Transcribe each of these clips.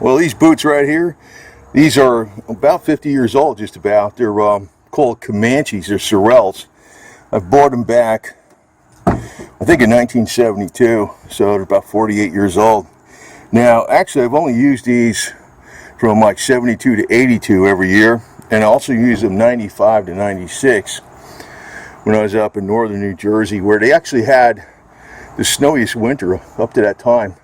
Well, these boots right here, these are about 50 years old, just about. They're called Commanches, they're SORELs. I've bought them back, I think in 1972, so they're about 48 years old. Now, actually, I've only used these from like 72 to 82 every year, and I also use them 95 to 96 when I was up in northern New Jersey, where they actually had the snowiest winter up to that time.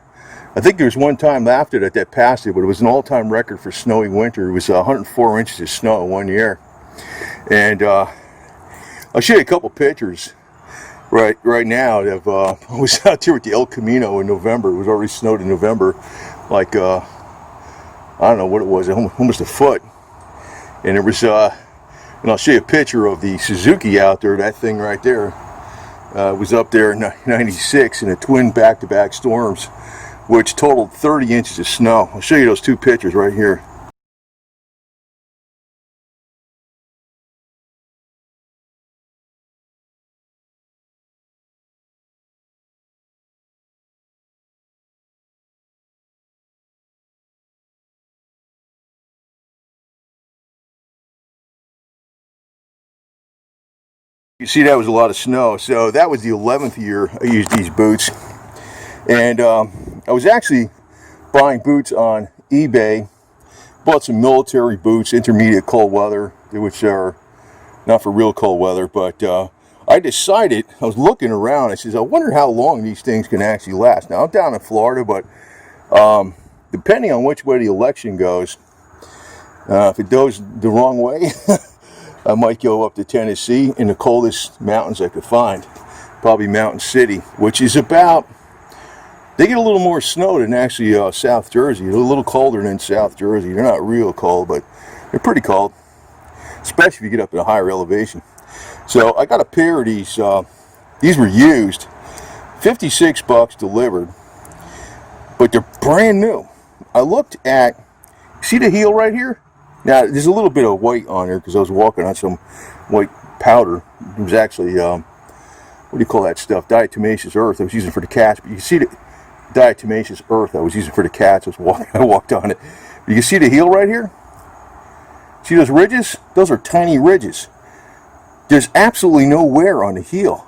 I think there was one time after that passed it, but it was an all-time record for snowy winter. It was 104 inches of snow in 1 year. And I'll show you a couple pictures right now. I was out there with the El Camino in November. It was already snowed in November, like I don't know what it was, almost a foot. And there was and I'll show you a picture of the Suzuki out there. That thing right there was up there in '96 in a twin back-to-back storms, which totaled 30 inches of snow. I'll show you those two pictures right here. You see, that was a lot of snow. So that was the 11th year I used these boots. And I was actually buying boots on eBay. Bought some military boots, intermediate cold weather, which are not for real cold weather. But I decided, I was looking around, I says, I wonder how long these things can actually last. Now, I'm down in Florida, but depending on which way the election goes, if it goes the wrong way, I might go up to Tennessee in the coldest mountains I could find, probably Mountain City, which is about, they get a little more snow than actually South Jersey. They're a little colder than South Jersey. They're not real cold, but they're pretty cold, especially if you get up at a higher elevation. So I got a pair of these. These were used, 56 bucks delivered, but they're brand new. I looked at, see the heel right here? Now, there's a little bit of white on here because I was walking on some white powder. It was actually, what do you call that stuff? Diatomaceous earth I was using for the cats. But you can see the diatomaceous earth I was using for the cats. I walked on it. You can see the heel right here? See those ridges? Those are tiny ridges. There's absolutely no wear on the heel.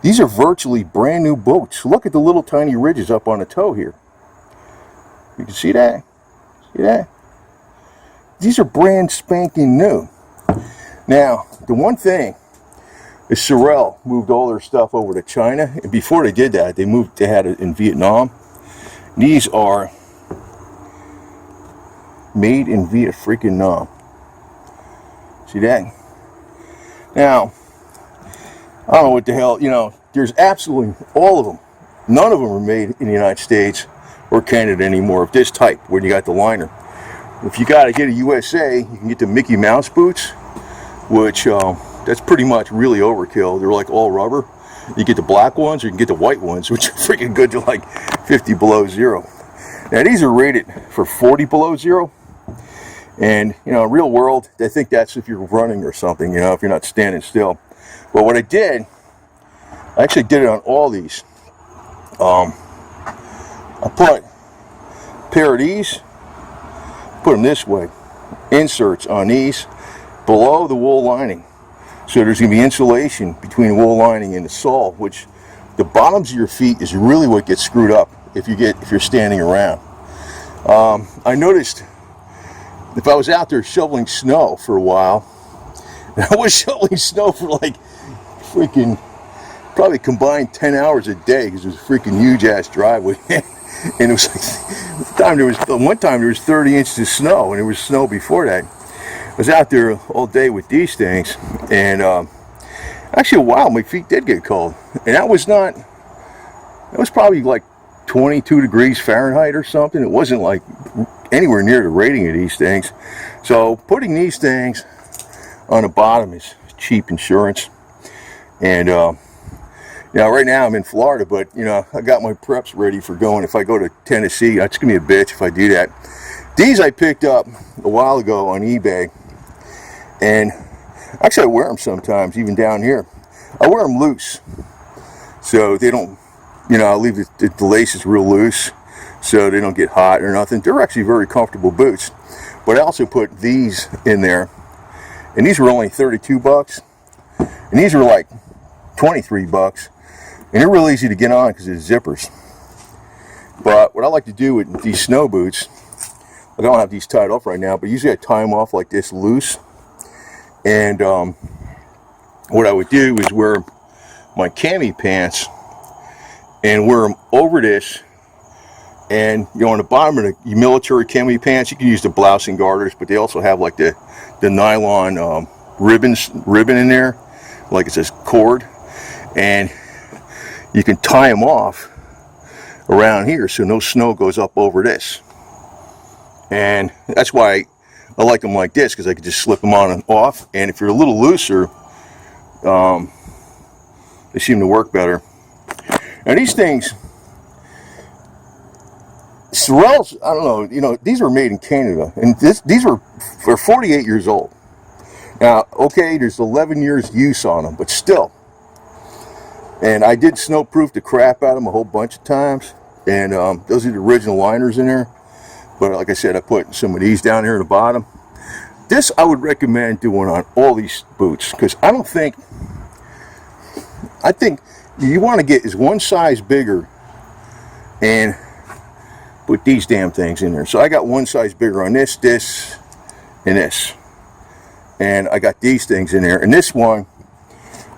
These are virtually brand new boots. Look at the little tiny ridges up on the toe here. You can see that? See that? These are brand spanking new. Now, the one thing is SOREL moved all their stuff over to China, and before they did that, they had it in Vietnam. These are made in Vietnam. See that? Now, I don't know what the hell, there's absolutely all of them. None of them are made in the United States or Canada anymore of this type, where you got the liner. If you got to get a USA, you can get the Mickey Mouse boots, which that's pretty much really overkill. They're like all rubber. You get the black ones, or you can get the white ones, which are freaking good to like 50 below zero. Now these are rated for 40 below zero, and in real world, they think that's if you're running or something, if you're not standing still. But what I did, I actually did it on all these. I put a pair of these. Put them this way, inserts on these below the wool lining, so there's going to be insulation between the wool lining and the sole, which the bottoms of your feet is really what gets screwed up if you're standing around. I noticed if I was out there shoveling snow for a while, and I was shoveling snow for like freaking probably combined 10 hours a day because it was a freaking huge ass driveway. And it was like, one time there was 30 inches of snow, and there was snow before that. I was out there all day with these things, and actually a while my feet did get cold. And that was probably like 22 degrees Fahrenheit or something. It wasn't like anywhere near the rating of these things. So putting these things on the bottom is cheap insurance. And right now I'm in Florida, but I got my preps ready for going. If I go to Tennessee, it's gonna be a bitch if I do that. These I picked up a while ago on eBay, and actually I wear them sometimes, even down here. I wear them loose, so they don't, I leave the laces real loose, so they don't get hot or nothing. They're actually very comfortable boots. But I also put these in there, and these were only 32 bucks, and these were like 23 bucks, and they're real easy to get on because it's zippers. But what I like to do with these snow boots, I don't have these tied off right now, but usually I tie them off like this loose, and what I would do is wear my cami pants and wear them over this. And you know, on the bottom of the military cami pants, you can use the blouse and garters, but they also have like the nylon ribbon in there, like it says cord, and you can tie them off around here so no snow goes up over this. And that's why I like them like this, because I can just slip them on and off. And if you're a little looser, they seem to work better. Now these things, SORELs, I don't know, you know, these were made in Canada, and these were 48 years old. Now, okay, there's 11 years use on them, but still. And I did snowproof the crap out of them a whole bunch of times, and those are the original liners in there. But like I said, I put some of these down here at the bottom. This I would recommend doing on all these boots, because I think you want to get is one size bigger and put these damn things in there. So I got one size bigger on this, and this. And I got these things in there. And this one,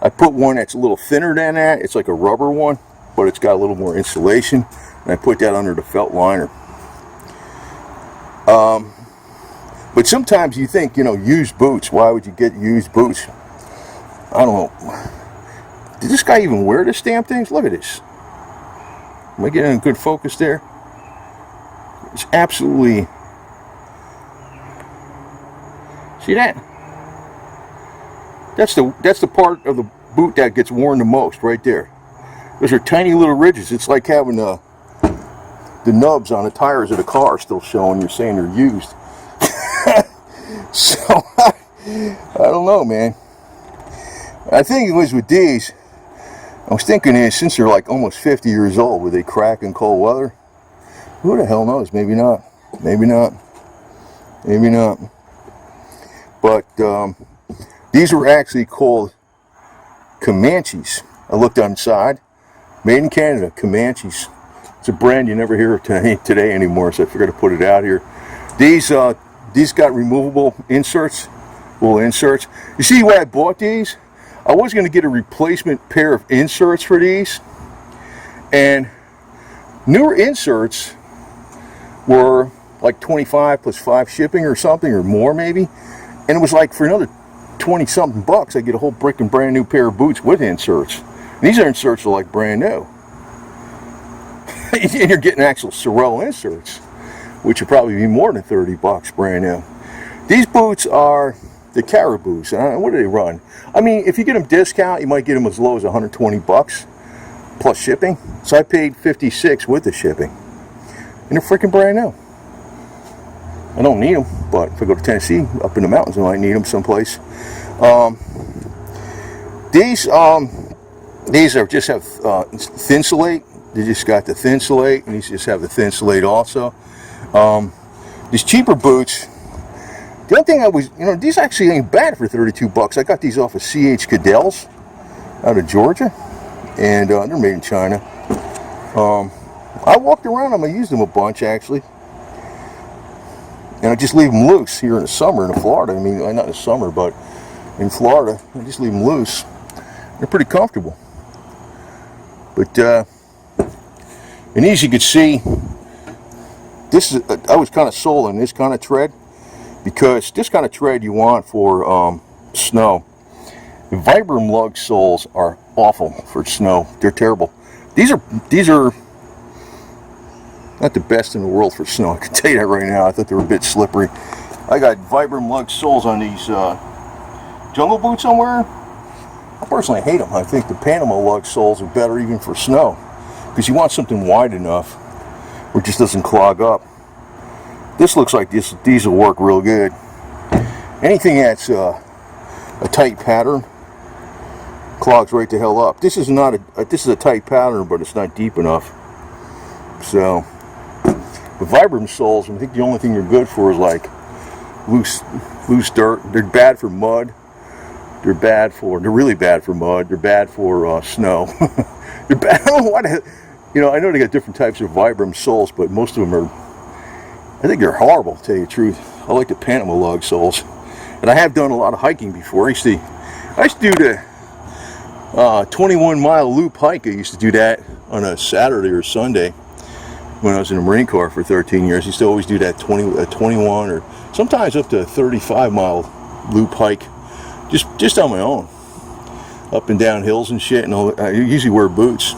I put one that's a little thinner than that. It's like a rubber one, but it's got a little more insulation. And I put that under the felt liner. But sometimes you think, you know, used boots. Why would you get used boots? I don't know. Did this guy even wear this damn things? Look at this. Am I getting a good focus there? It's absolutely, see that? That's the part of the boot that gets worn the most, right there. Those are tiny little ridges. It's like having the nubs on the tires of the car still showing. You're saying they're used. So I don't know, man. I think it was with these. I was thinking is, since they're like almost 50 years old, would they crack in cold weather? Who the hell knows? Maybe not. Maybe not. Maybe not. But these were actually called Commanches. I looked on the side. Made in Canada, Commanches. It's a brand you never hear of today anymore, so I figured to put it out here. These got removable inserts, little inserts. You see why I bought these? I was going to get a replacement pair of inserts for these, and newer inserts were like 25 plus 5 shipping or something, or more maybe, and it was like for another 20 something bucks I get a whole brand new pair of boots with inserts. And these inserts are like brand new. And you're getting actual SOREL inserts, which would probably be more than 30 bucks brand new. These boots are the Caribous. What do they run? I mean, if you get them discount, you might get them as low as 120 bucks plus shipping. So I paid 56 with the shipping. And they're freaking brand new. I don't need them, but if I go to Tennessee, up in the mountains, I might need them someplace. These are just have Thinsulate. They just got the Thinsulate, and these just have the Thinsulate also. These cheaper boots, the only thing I was, you know, these actually ain't bad for 32 bucks. I got these off of C.H. Cadell's out of Georgia, and they're made in China. I walked around them. I used them a bunch, actually. And I just leave them loose here in the summer in Florida. I mean, not in the summer, but in Florida, I just leave them loose. They're pretty comfortable. But, and as you can see, this is, I was kind of sold on this kind of tread, because this kind of tread you want for snow. The Vibram lug soles are awful for snow. They're terrible. These are not the best in the world for snow. I can tell you that right now. I thought they were a bit slippery. I got Vibram lug soles on these jungle boots I'm wearing. I personally hate them. I think the Panama lug soles are better even for snow, because you want something wide enough where it just doesn't clog up. This looks like these will work real good. Anything that's a tight pattern clogs right the hell up. This is not this is a tight pattern, but it's not deep enough. So The Vibram soles, I think the only thing they're good for is like loose dirt. They're bad for mud. They're really bad for mud. They're bad for snow. They're bad. I don't know what. I know they got different types of Vibram soles, but most of them are. I think they're horrible, to tell you the truth. I like the Panama lug soles, and I have done a lot of hiking before. I used to do the 21-mile loop hike. I used to do that on a Saturday or Sunday when I was in the Marine Corps for 13 years. I used to always do that 21 or sometimes up to a 35-mile loop hike, just on my own, up and down hills and shit. And I usually wear boots.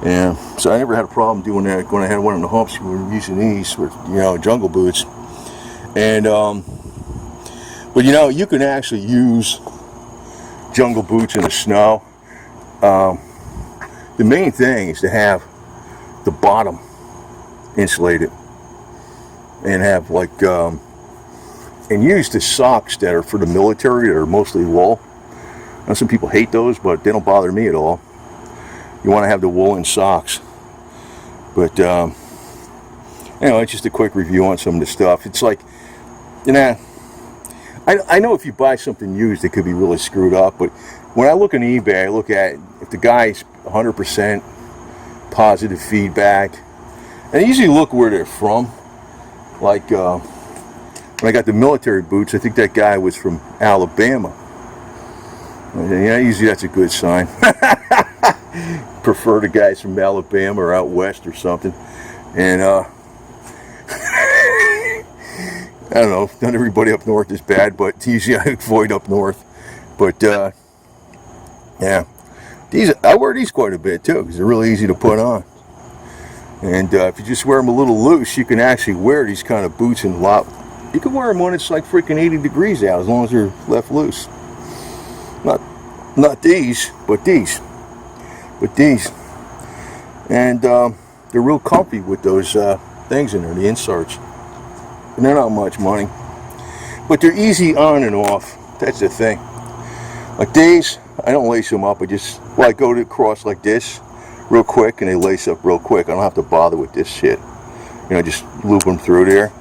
Yeah, so I never had a problem doing that. When I had one of the humps, we were using these with, jungle boots. And, but you can actually use jungle boots in the snow. The main thing is to have the bottom insulated and have and use the socks that are for the military that are mostly wool. Now, some people hate those, but they don't bother me at all. You want to have the woolen socks. But it's just a quick review on some of the stuff. It's like, I know if you buy something used, it could be really screwed up. But when I look on eBay, I look at if the guy's 100% positive feedback, and I usually look where they're from. Like when I got the military boots, I think that guy was from Alabama. Usually that's a good sign. Prefer the guys from Alabama or out west or something. And I don't know, not everybody up north is bad, but usually I avoid up north. But yeah, I wear these quite a bit too, because they're really easy to put on. And if you just wear them a little loose, you can actually wear these kind of boots in a lot. You can wear them when it's like freaking 80 degrees out, as long as they're left loose. Not these, but these. And they're real comfy with those things in there, the inserts. And they're not much money, but they're easy on and off. That's the thing. Like these, I don't lace them up. I go to cross like this real quick, and they lace up real quick. I don't have to bother with this shit. Just loop them through there,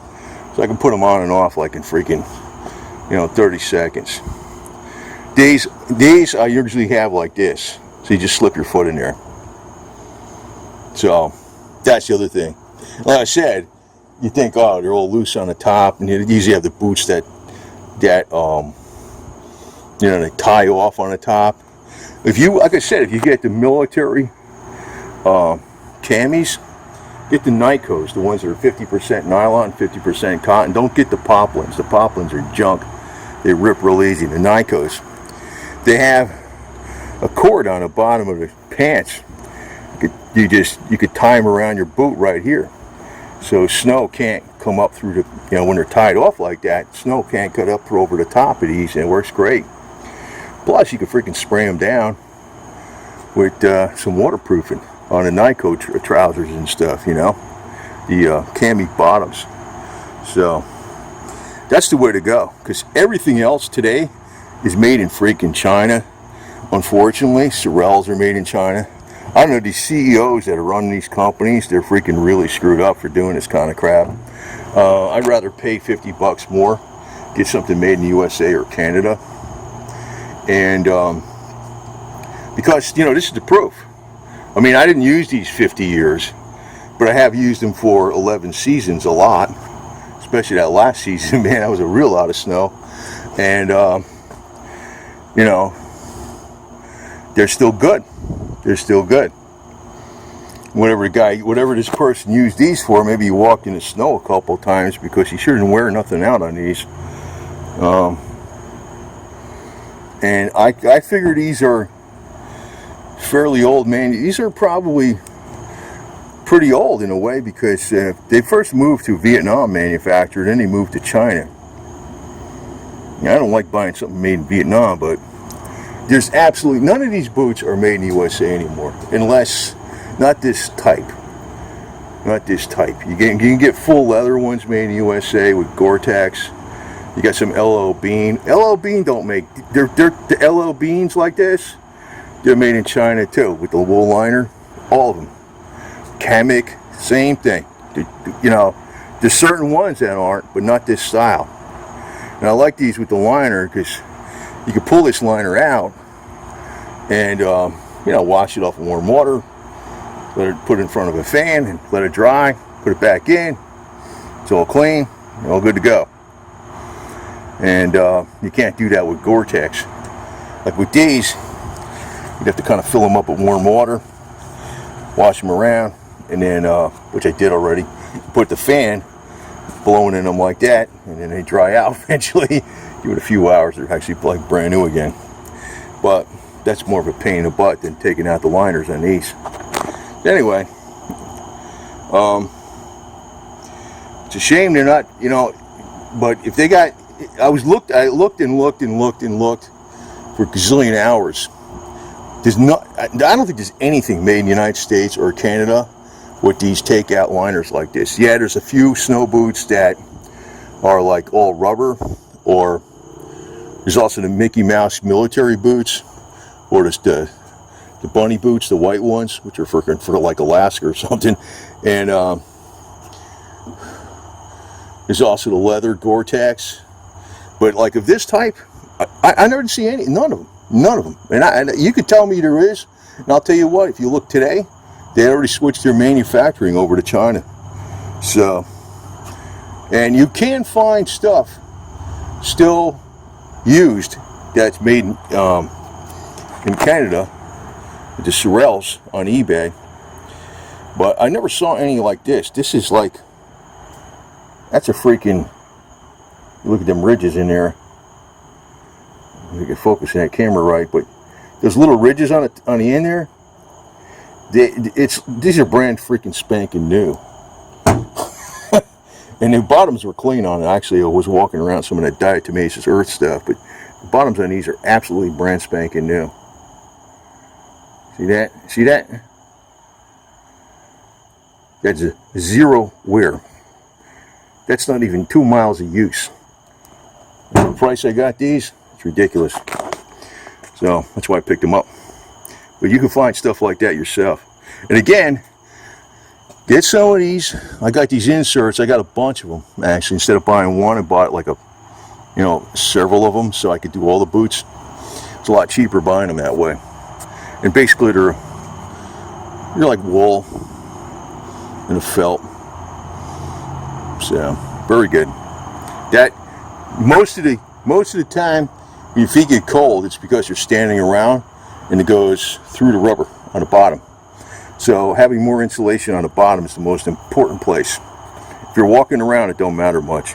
so I can put them on and off like in freaking 30 seconds. These I usually have like this, so you just slip your foot in there. So that's the other thing. Like I said, you think, oh, they're all loose on the top, and you usually have the boots that they tie off on the top. Like I said, if you get the military camis, get the Nikos, the ones that are 50% nylon, 50% cotton. Don't get the poplins. The poplins are junk. They rip real easy. The Nikos, they have a cord on the bottom of the pants. You could tie them around your boot right here, so snow can't come up through the, when they're tied off like that, snow can't cut up over the top of these, and it works great. Plus, you can freaking spray them down with some waterproofing on the Nico trousers and stuff, the cami bottoms. So that's the way to go, because everything else today is made in freaking China. Unfortunately, SORELs are made in China. I don't know, these CEOs that are running these companies, they're freaking really screwed up for doing this kind of crap. I'd rather pay $50 more, get something made in the USA or Canada. And because, this is the proof. I mean, I didn't use these 50 years, but I have used them for 11 seasons a lot. Especially that last season, man, that was a real lot of snow. And, they're still good. They're still good. Whatever this person used these for, maybe he walked in the snow a couple times, because he sure didn't wear nothing out on these. And I figure these are fairly old, man. These are probably pretty old in a way, because they first moved to Vietnam manufactured, then they moved to China. I don't like buying something made in Vietnam, but there's absolutely none of these boots are made in the USA anymore, unless not this type. Not this type. You can get full leather ones made in the USA with Gore-Tex. You got some LL Bean. LL Bean don't make. They're the LL Beans like this. They're made in China too, with the wool liner. All of them. Kamek, same thing. You know, there's certain ones that aren't, but not this style. And I like these with the liner because you can pull this liner out and you know, wash it off in warm water, let it put it in front of a fan and let it dry, put it back in. It's all clean, all good to go. And you can't do that with Gore-Tex. Like with these, you'd have to kind of fill them up with warm water, wash them around, and then, which I did already, put the fan blowing in them like that, and then they dry out eventually. Give it a few hours, they're actually like brand new again. But that's more of a pain in the butt than taking out the liners on these. Anyway, it's a shame they're not, you know, but if they got, I looked for a gazillion hours. There's not, I don't think there's anything made in the United States or Canada with these takeout liners like this. Yeah, there's a few snow boots that are like all rubber, or there's also the Mickey Mouse military boots, or there's the bunny boots, the white ones, which are for like Alaska or something. And there's also the leather Gore-Tex. But like of this type, I never see any, none of them. And you could tell me there is, and I'll tell you what, if you look today, they already switched their manufacturing over to China. So, and you can find stuff still used that's made in Canada, the SORELs on eBay, but I never saw any like this. This is like, that's a freaking, look at them ridges in there. You can focus in that camera right, but those little ridges on the end there, these are brand freaking spanking new. And the bottoms were clean on it. Actually, I was walking around some of that diatomaceous earth stuff, but the bottoms on these are absolutely brand spanking new. See that? See that? That's a zero wear. That's not even 2 miles of use. And the price I got these, it's ridiculous. So that's why I picked them up. But you can find stuff like that yourself. And again, get some of these. I got these inserts. I got a bunch of them actually. Instead of buying one, I bought like several of them so I could do all the boots. It's a lot cheaper buying them that way. And basically they're like wool and a felt. So very good. That most of the time when your feet get cold, it's because you're standing around and it goes through the rubber on the bottom. So having more insulation on the bottom is the most important place. If you're walking around, it don't matter much.